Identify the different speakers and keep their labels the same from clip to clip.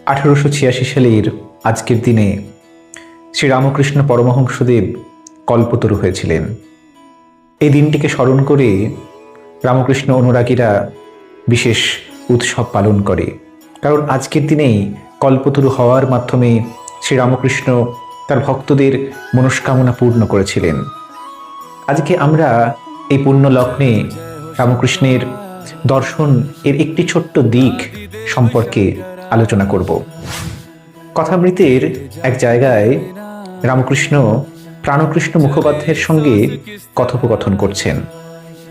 Speaker 1: 1886 সালের আজকের দিনে শ্রীরামকৃষ্ণ পরমহংসদেব কল্পতরু হয়েছিলেন। এই দিনটিকে স্মরণ করে রামকৃষ্ণ অনুরাগীরা বিশেষ উৎসব পালন করে, কারণ আজকের দিনেই কল্পতরু হওয়ার মাধ্যমে শ্রীরামকৃষ্ণ তার ভক্তদের মনস্কামনা পূর্ণ করেছিলেন। আজকে আমরা এই পুণ্য লগ্নে রামকৃষ্ণের দর্শন এর একটি ছোট্ট দিক সম্পর্কে আলোচনা করব। কথামৃতের এক জায়গায় রামকৃষ্ণ প্রাণকৃষ্ণ মুখোপাধ্যায়ের সঙ্গে কথোপকথন করছেন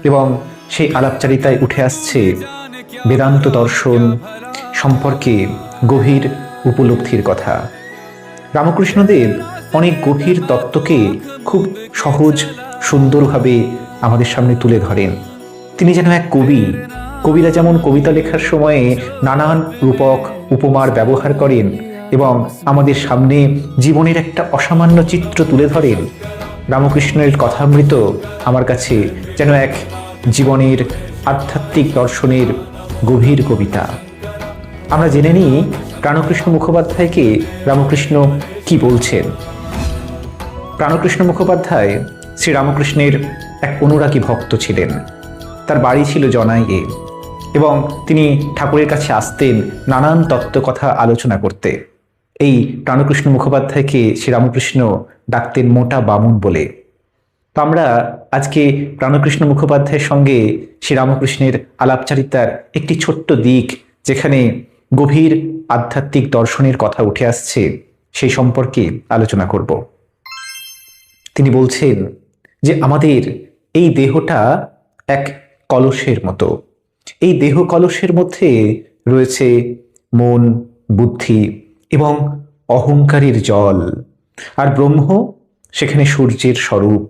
Speaker 1: এবং সেই আলাপচারিতায় উঠে আসছে বেদান্ত দর্শন সম্পর্কে গভীর উপলব্ধির কথা। রামকৃষ্ণদেব অনেক গভীর তত্ত্বকে খুব সহজ সুন্দরভাবে আমাদের সামনে তুলে ধরেন। তিনি যেন এক কবি। কবিরা যেমন কবিতা লেখার সময়ে নানান রূপক উপমার ব্যবহার করেন এবং আমাদের সামনে জীবনের একটা অসামান্য চিত্র তুলে ধরেন, রামকৃষ্ণের কথামৃত আমার কাছে যেন এক জীবনের আধ্যাত্মিক দর্শনের গভীর কবিতা। আমরা জেনে নিই প্রাণকৃষ্ণ মুখোপাধ্যায়কে রামকৃষ্ণ কি বলছেন। প্রাণকৃষ্ণ মুখোপাধ্যায় শ্রীরামকৃষ্ণের এক অনুরাগী ভক্ত ছিলেন। তার বাড়ি ছিল জনাইয়ে এবং তিনি ঠাকুরের কাছে আসতেন নানান তত্ত্ব কথা আলোচনা করতে। এই প্রাণকৃষ্ণ মুখোপাধ্যায়কে শ্রীরামকৃষ্ণ ডাকতেন মোটা বামুন বলে। তো আমরা আজকে প্রাণকৃষ্ণ মুখোপাধ্যায়ের সঙ্গে শ্রীরামকৃষ্ণের আলাপচারিতার একটি ছোট্ট দিক, যেখানে গভীর আধ্যাত্মিক দর্শনের কথা উঠে আসছে, সেই সম্পর্কে আলোচনা করব। তিনি বলছেন যে আমাদের এই দেহটা এক কলসের মতো। এই দেহ কলসের মধ্যে রয়েছে মন, বুদ্ধি এবং অহংকারের জল, আর ব্রহ্ম সেখানে সূর্যের স্বরূপ।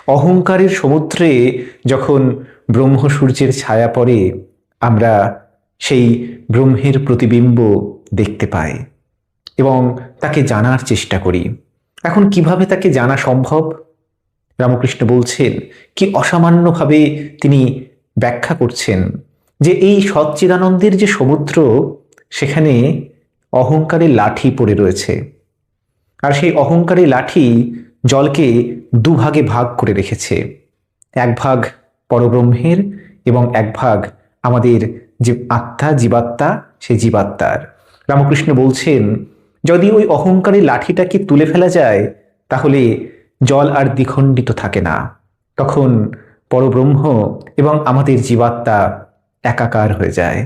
Speaker 1: অহংকারের সমুদ্রে যখন ব্রহ্ম সূর্যের ছায়া পড়ে, আমরা সেই ব্রহ্মের প্রতিবিম্ব দেখতে পাই এবং তাকে জানার চেষ্টা করি। এখন কিভাবে তাকে জানা সম্ভব? রামকৃষ্ণ বলছেন কি অসামান্যভাবে তিনি ব্যাখ্যা করছেন যে এই সচ্চিদানন্দের যে সমুদ্র, সেখানে অহংকারের লাঠি পড়ে রয়েছে, আর সেই অহংকারের লাঠি জলকে দুভাগে ভাগ করে রেখেছে। এক ভাগ পরব্রহ্মের এবং এক ভাগ আমাদের যে আত্মা, জীবাত্মা, সেই জীবাত্মার। রামকৃষ্ণ বলছেন যদি ওই অহংকারের লাঠিটাকে তুলে ফেলা যায়, তাহলে জল আর দ্বিখণ্ডিত থাকে না। তখন পরব্রহ্ম এবং আমাদের জীবাত্মা একাকার হয়ে যায়।